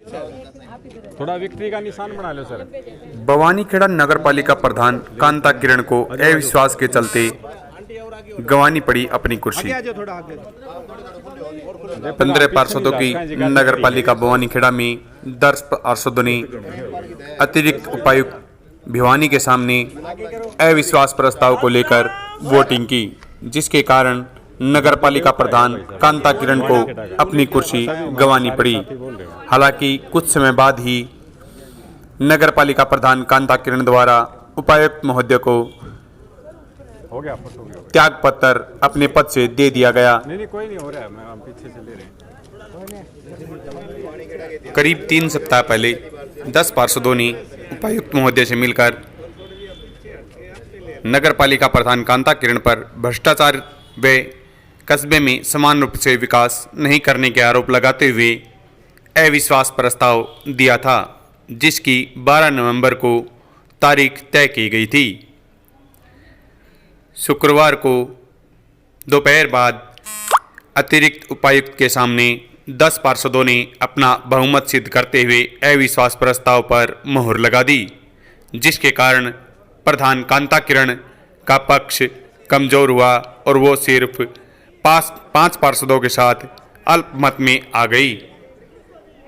थोड़ा विक्ट्री का निशान बना लो सर। बवानीखेड़ा नगर पालिका प्रधान कांता किरण को अविश्वास के चलते गंवानी पड़ी अपनी कुर्सी। 15 पार्षदों की नगर पालिका बवानीखेड़ा में 10 पार्षदों ने अतिरिक्त उपायुक्त भिवानी के सामने अविश्वास प्रस्ताव को लेकर वोटिंग की, जिसके कारण नगर पालिका प्रधान कांता किरण को अपनी कुर्सी गंवानी पड़ी। हालांकि कुछ समय बाद ही नगर पालिका प्रधान कांता किरण द्वारा उपायुक्त महोदय को त्याग पत्र अपने पद से दे दिया गया। नहीं कोई नहीं हो रहा है, हम पीछे से ले रहे हैं। करीब 3 सप्ताह पहले 10 पार्षदों ने उपायुक्त महोदय से मिलकर नगर पालिका प्रधान कांता किरण पर भ्रष्टाचार व कस्बे में समान रूप से विकास नहीं करने के आरोप लगाते हुए अविश्वास प्रस्ताव दिया था, जिसकी 12 नवंबर को तारीख तय की गई थी। शुक्रवार को दोपहर बाद अतिरिक्त उपायुक्त के सामने 10 पार्षदों ने अपना बहुमत सिद्ध करते हुए अविश्वास प्रस्ताव पर मोहर लगा दी, जिसके कारण प्रधान कांता किरण का पक्ष कमजोर हुआ और वो सिर्फ 5 पार्षदों के साथ अल्पमत में आ गई।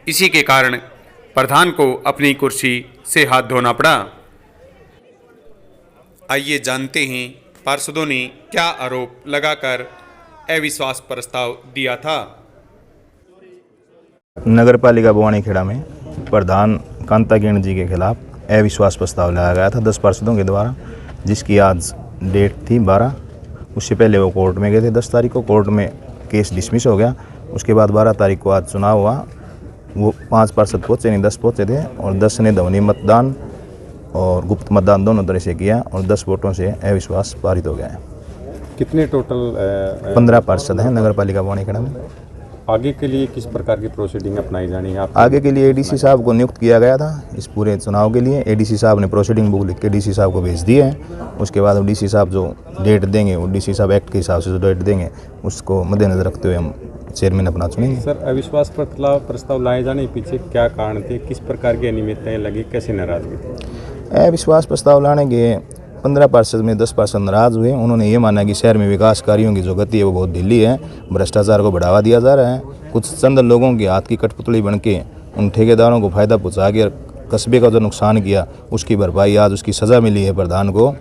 इसी के कारण प्रधान को अपनी कुर्सी से हाथ धोना पड़ा। आइए जानते हैं पार्षदों ने क्या आरोप लगाकर अविश्वास प्रस्ताव दिया था। नगर पालिका बवानीखेड़ा में प्रधान कांता किरण जी के खिलाफ अविश्वास प्रस्ताव लाया गया था 10 पार्षदों के द्वारा, जिसकी आज डेट थी 12। उससे पहले वो कोर्ट में गए थे। 10 तारीख को कोर्ट में केस डिसमिस हो गया। उसके बाद 12 तारीख को आज चुनाव हुआ। वो 5 पार्षद पहुँचे नहीं, 10 पहुँचे थे और 10 ने ध्वनि मतदान और गुप्त मतदान दोनों तरह से किया और 10 वोटों से अविश्वास पारित हो गया है। कितने टोटल 15 पार्षद हैं नगर पालिका बवानीखेड़ा में। आगे के लिए किस प्रकार की प्रोसीडिंग अपनाई जानी है? आगे के लिए एडीसी साहब को नियुक्त किया गया था इस पूरे चुनाव के लिए। एडीसी साहब ने प्रोसीडिंग बुक लिख के डीसी साहब को भेज दी है। उसके बाद डीसी साहब जो डेट देंगे, वो डीसी साहब एक्ट के हिसाब से जो डेट देंगे उसको मद्देनजर रखते हुए हम चेयरमैन अपना चुनेंगे। सर, अविश्वास प्रस्ताव लाए जाने के पीछे क्या कारण थे? किस प्रकार की अनियमितताएं लगी? कैसे नाराजगी थी? अविश्वास प्रस्ताव लाने के 15 पार्षद में 10 पार्षद नाराज हुए। उन्होंने ये माना कि शहर में विकास कार्यों की जो गति है वो बहुत ढीली है, भ्रष्टाचार को बढ़ावा दिया जा रहा है। कुछ चंद लोगों के हाथ की कठपुतली बन के उन ठेकेदारों को फ़ायदा पहुँचा के कस्बे का जो नुकसान किया उसकी भरपाई आज उसकी सज़ा मिली है प्रधान को।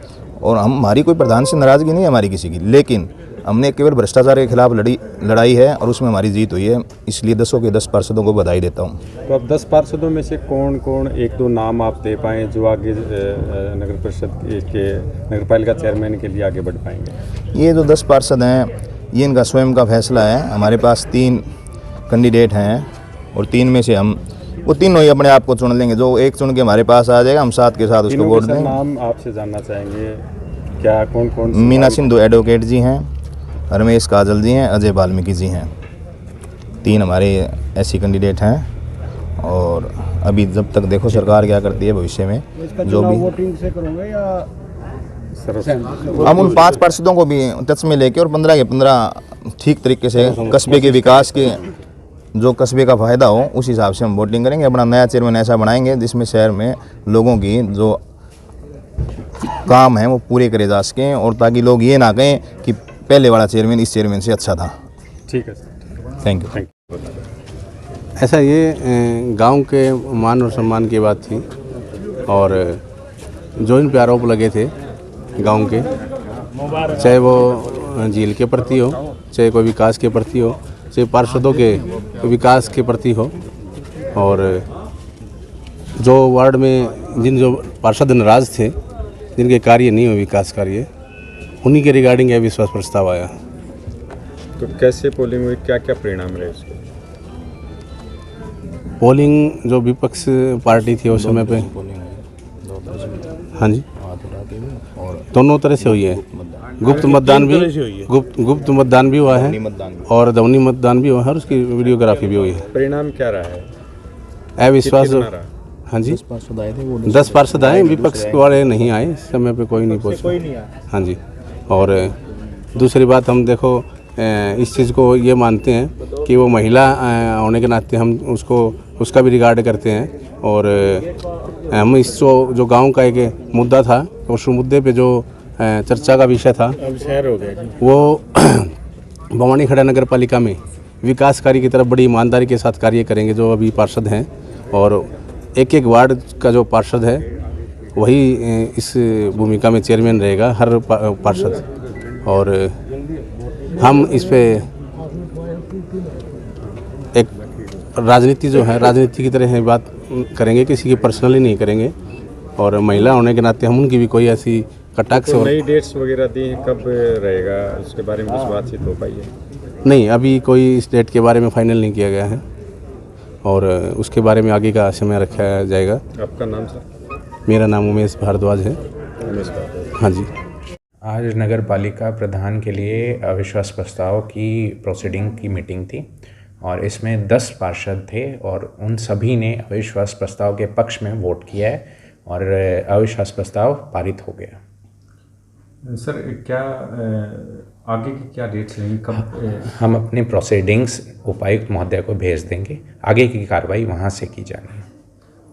और हमारी कोई प्रधान से नाराज़गी नहीं है हमारी किसी की, लेकिन हमने केवल भ्रष्टाचार के खिलाफ लड़ाई है और उसमें हमारी जीत हुई है। इसलिए 10 के 10 पार्षदों को बधाई देता हूँ। तो अब 10 पार्षदों में से कौन कौन 1-2 नाम आप दे पाएँ जो आगे नगर परिषद के नगर पालिका चेयरमैन के लिए आगे बढ़ पाएंगे? ये जो 10 पार्षद हैं ये इनका स्वयं का फैसला है। हमारे पास 3 कैंडिडेट हैं और 3 में से हम वो तीनों ही अपने आप को चुन लेंगे। जो एक चुन के हमारे पास आ जाएगा हम 7 के साथ उसको वोट देंगे। नाम आपसे जानना चाहेंगे क्या कौन कौन? मीना सिंधु एडवोकेट जी हैं, रमेश काजल जी हैं, अजय वाल्मीकि जी हैं। 3 हमारे ऐसी कैंडिडेट हैं और अभी जब तक देखो सरकार क्या करती है भविष्य में जो भी वोटिंग से करोगे या हम उन 5 पार्षदों को भी टच में लेके और 15 के 15 ठीक तरीके से कस्बे के विकास के जो कस्बे का फ़ायदा हो उस हिसाब से हम वोटिंग करेंगे। अपना नया चेयरमैन ऐसा बनाएंगे जिसमें शहर में लोगों की जो काम है वो पूरे करे जा सकें और ताकि लोग ये ना कहें कि पहले वाला चेयरमैन इस चेयरमैन से अच्छा था। ठीक है सर, थैंक यू। ऐसा ये गांव के मान और सम्मान की बात थी और जो इन पे आरोप लगे थे गांव के, चाहे वो झील के प्रति हो, चाहे कोई विकास के प्रति हो, चाहे पार्षदों के विकास के प्रति हो, और जो वार्ड में जो पार्षद नाराज थे जिनके कार्य नहीं हुए विकास कार्य, उन्हीं के रिगार्डिंग अविश्वास प्रस्ताव आया। तो कैसे पोलिंग हुई, क्या क्या परिणाम रहे उसके? पोलिंग जो विपक्ष पार्टी थी उस समय पे, हाँ जी, दोनों तरह से हुई है। गुप्त मतदान भी गुप्त मतदान भी हुआ है और ध्वनि मतदान भी हुआ है और उसकी वीडियोग्राफी भी हुई है। परिणाम क्या रहा है? अविश्वास, हाँ जी, 10 पार्षद आए, विपक्ष वाले नहीं आए इस समय पे, कोई नहीं पहुंचा। हाँ जी, और दूसरी बात हम देखो इस चीज़ को ये मानते हैं कि कि वो महिला होने के नाते हम उसका भी रिगार्ड करते हैं। और हम इस जो गांव का एक मुद्दा था, उस मुद्दे पे जो चर्चा का विषय था, अब शहर हो गया जी। वो भवानी खड़ा नगर पालिका में विकास कार्य की तरफ बड़ी ईमानदारी के साथ कार्य करेंगे जो अभी पार्षद हैं। और एक एक वार्ड का जो पार्षद है वही इस भूमिका में चेयरमैन रहेगा, हर पार्षद। और हम इस पे एक राजनीति जो है, राजनीति की तरह बात करेंगे, किसी की पर्सनली नहीं करेंगे। और महिला होने के नाते हम उनकी भी कोई ऐसी कटाक्ष तो नई डेट्स वगैरह दी हैं, कब रहेगा उसके बारे में कुछ बातचीत हो पाई है? नहीं, अभी कोई इस डेट के बारे में फाइनल नहीं किया गया है और उसके बारे में आगे का समय रखा जाएगा। आपका नाम सर? मेरा नाम उमेश भारद्वाज है। उमेश भारद्वाज। हाँ जी। आज नगर पालिका प्रधान के लिए अविश्वास प्रस्ताव की प्रोसीडिंग की मीटिंग थी और इसमें 10 पार्षद थे और उन सभी ने अविश्वास प्रस्ताव के पक्ष में वोट किया है और अविश्वास प्रस्ताव पारित हो गया। सर क्या आगे की क्या डेट्स रहेंगी, कब? हम अपने प्रोसीडिंग्स उपायुक्त महोदय को भेज देंगे, आगे की कार्रवाई वहाँ से की जानी है।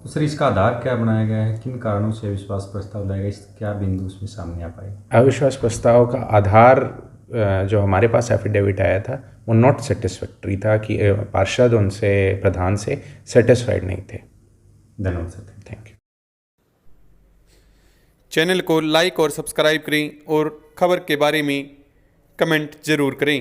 तो सर इसका आधार क्या बनाया गया है, किन कारणों से अविश्वास प्रस्ताव लाया गया, इस क्या बिंदु उसमें सामने आ पाए? अविश्वास प्रस्ताव का आधार जो हमारे पास एफिडेविट आया था वो नॉट सेटिस्फैक्ट्री था कि पार्षद उनसे प्रधान से सेटिस्फाइड नहीं थे। धन्यवाद सर। Thank you. चैनल को लाइक और सब्सक्राइब करें और खबर के बारे में कमेंट ज़रूर करें।